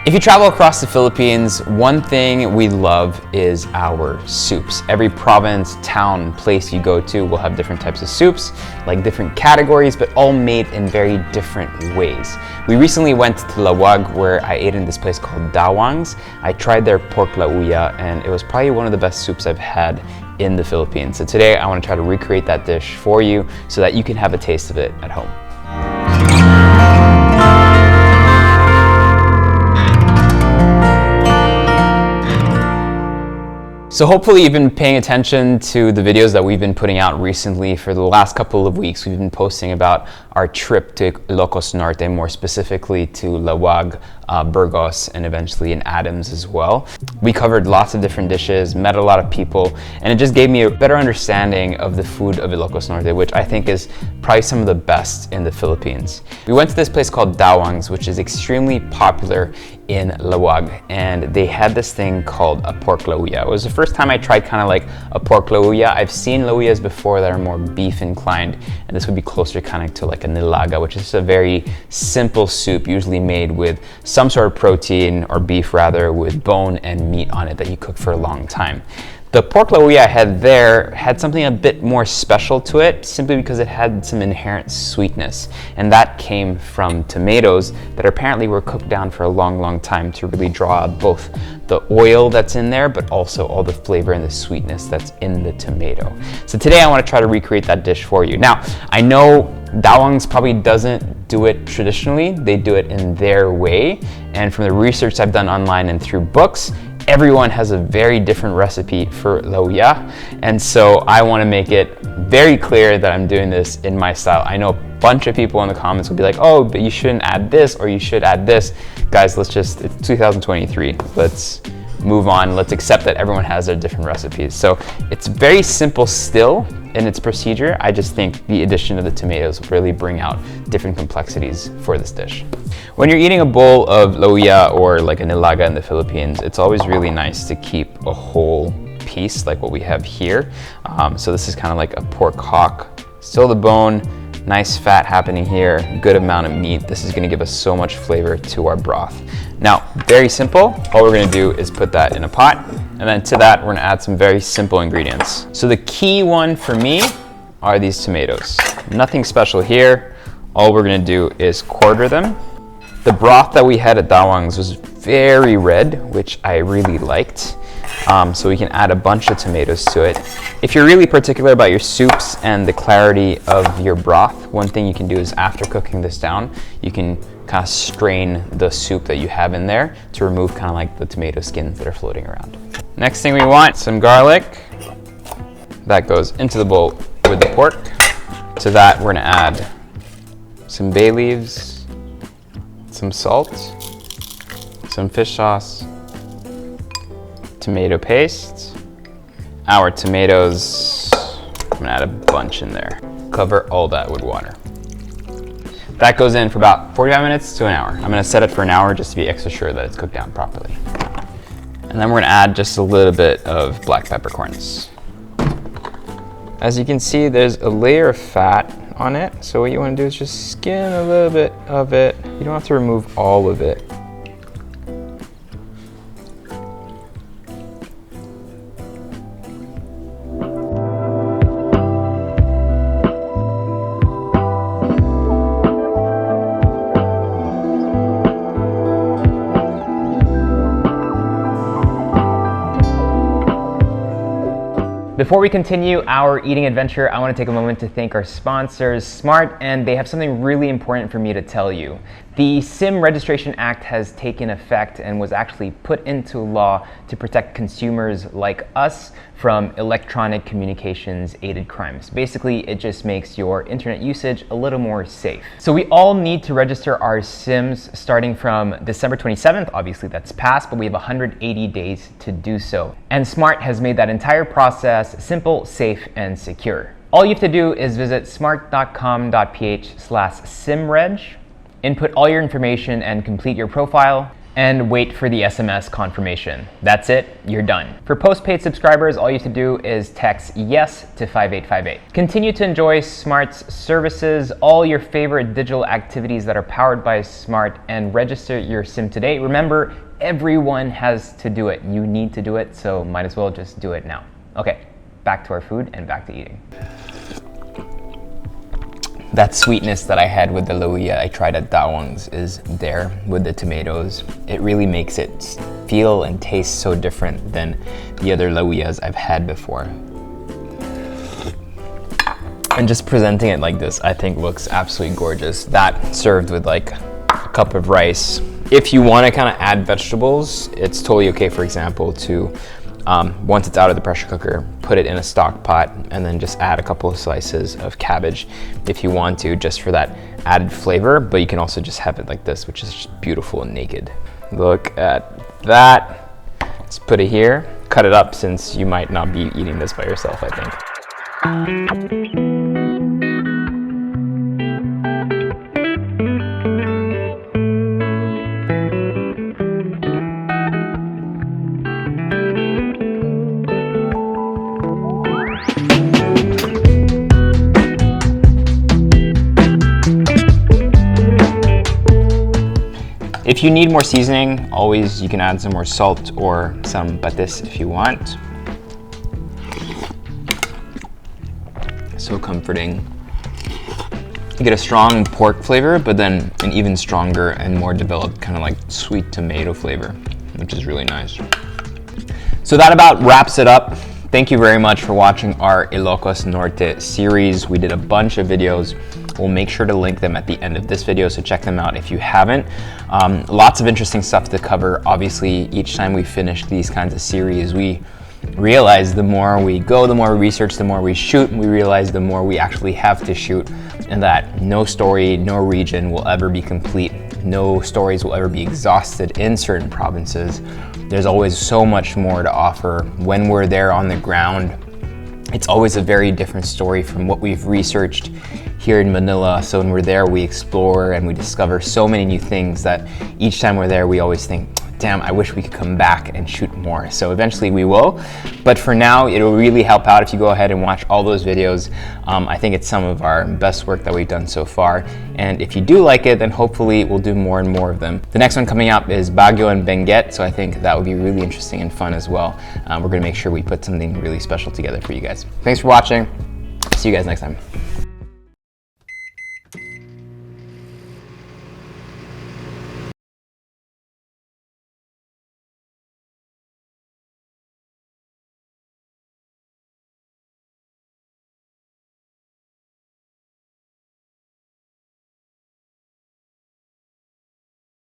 If you travel across the Philippines, one thing we love is our soups. Every province, town, place you go to will have different types of soups, like different categories, but all made in very different ways. We recently went to Lawag, where I ate in this place called Dawang's. I tried their pork lauya, and it was probably one of the best soups I've had in the Philippines. So today I want to try to recreate that dish for you so that you can have a taste of it at home. So hopefully you've been paying attention to the videos that we've been putting out recently. For the last couple of weeks, we've been posting about our trip to Ilocos Norte, more specifically to Lawag, Burgos, and eventually in Adams as well. We covered lots of different dishes, met a lot of people, and it just gave me a better understanding of the food of Ilocos Norte, which I think is probably some of the best in the Philippines. We went to this place called Dawang's, which is extremely popular in Lawag, and they had this thing called a pork lauya. It was the first time I tried kind of like a pork lauya. I've seen lauyas before that are more beef inclined, and this would be closer kind of to like a nilaga, which is a very simple soup, usually made with some sort of protein, or beef rather, with bone and meat on it that you cook for a long time. The pork lauya I had there had something a bit more special to it, simply because it had some inherent sweetness, and that came from tomatoes that apparently were cooked down for a long time to really draw out both the oil that's in there, but also all the flavor and the sweetness that's in the tomato. So today I want to try to recreate that dish for you. Now, I know Dawang's probably doesn't do it traditionally. They do it in their way, and from the research I've done online and through books, everyone has a very different recipe for lauya, and so I want to make it very clear that I'm doing this in my style. I know a bunch of people in the comments will be like, oh, but you shouldn't add this, or you should add this. Guys, it's 2023. Let's move on. Let's accept that everyone has their different recipes. So it's very simple still in its procedure. I just think the addition of the tomatoes will really bring out different complexities for this dish. When you're eating a bowl of lauya or like a nilaga in the Philippines, it's always really nice to keep a whole piece like what we have here. So this is kind of like a pork hock, still the bone, nice fat happening here, good amount of meat. This is gonna give us so much flavor to our broth. Now, very simple. All we're gonna do is put that in a pot, and then to that, we're gonna add some very simple ingredients. So the key one for me are these tomatoes. Nothing special here. All we're gonna do is quarter them. The broth that we had at Dawang's was very red, which I really liked. So we can add a bunch of tomatoes to it. If you're really particular about your soups and the clarity of your broth, one thing you can do is after cooking this down, you can kind of strain the soup that you have in there to remove kind of like the tomato skins that are floating around. Next thing we want, some garlic. That goes into the bowl with the pork. To that, we're gonna add some bay leaves, some salt, some fish sauce, tomato paste, our tomatoes. I'm gonna add a bunch in there. Cover all that with water. That goes in for about 45 minutes to an hour. I'm gonna set it for an hour just to be extra sure that it's cooked down properly. And then we're gonna add just a little bit of black peppercorns. As you can see, there's a layer of fat on it. So what you wanna do is just skin a little bit of it. You don't have to remove all of it. Before we continue our eating adventure, I want to take a moment to thank our sponsors, Smart, and they have something really important for me to tell you. The SIM Registration Act has taken effect and was actually put into law to protect consumers like us from electronic communications aided crimes. Basically, it just makes your internet usage a little more safe. So we all need to register our SIMs starting from December 27th. Obviously that's passed, but we have 180 days to do so. And Smart has made that entire process simple, safe, and secure. All you have to do is visit smart.com.ph/simreg, input all your information and complete your profile. and wait for the SMS confirmation. That's it, you're done. For postpaid subscribers, all you have to do is text yes to 5858. Continue to enjoy Smart's services, all your favorite digital activities that are powered by Smart, and register your SIM today. Remember, everyone has to do it. You need to do it, so might as well just do it now. Okay, back to our food and back to eating. That sweetness that I had with the Lauya I tried at Dawang's is there with the tomatoes. It really makes it feel and taste so different than the other Lauyas I've had before. And just presenting it like this, I think looks absolutely gorgeous. That served with like a cup of rice. If you want to kind of add vegetables, it's totally okay, for example, to once it's out of the pressure cooker, put it in a stock pot and then just add a couple of slices of cabbage if you want to, just for that added flavor. But you can also just have it like this, which is just beautiful and naked. Look at that. Let's put it here. Cut it up since you might not be eating this by yourself, I think. If you need more seasoning, always you can add some more salt or some patis if you want. So comforting. You get a strong pork flavor, but then an even stronger and more developed kind of like sweet tomato flavor, which is really nice. So that about wraps it up. Thank you very much for watching our Ilocos Norte series. We did a bunch of videos. We'll make sure to link them at the end of this video, so check them out if you haven't. Lots of interesting stuff to cover. Obviously, each time we finish these kinds of series, we realize the more we go, the more we research, the more we shoot, and we realize the more we actually have to shoot, and that no story, no region will ever be complete. No stories will ever be exhausted in certain provinces. There's always so much more to offer. When we're there on the ground, it's always a very different story from what we've researched here in Manila. So when we're there, we explore and we discover so many new things that each time we're there, we always think, damn, I wish we could come back and shoot more. So eventually we will, but for now, it'll really help out if you go ahead and watch all those videos. I think it's some of our best work that we've done so far. And if you do like it, then hopefully we'll do more and more of them. The next one coming up is Baguio and Benguet, so I think that would be really interesting and fun as well. We're gonna make sure we put something really special together for you guys. Thanks for watching. See you guys next time.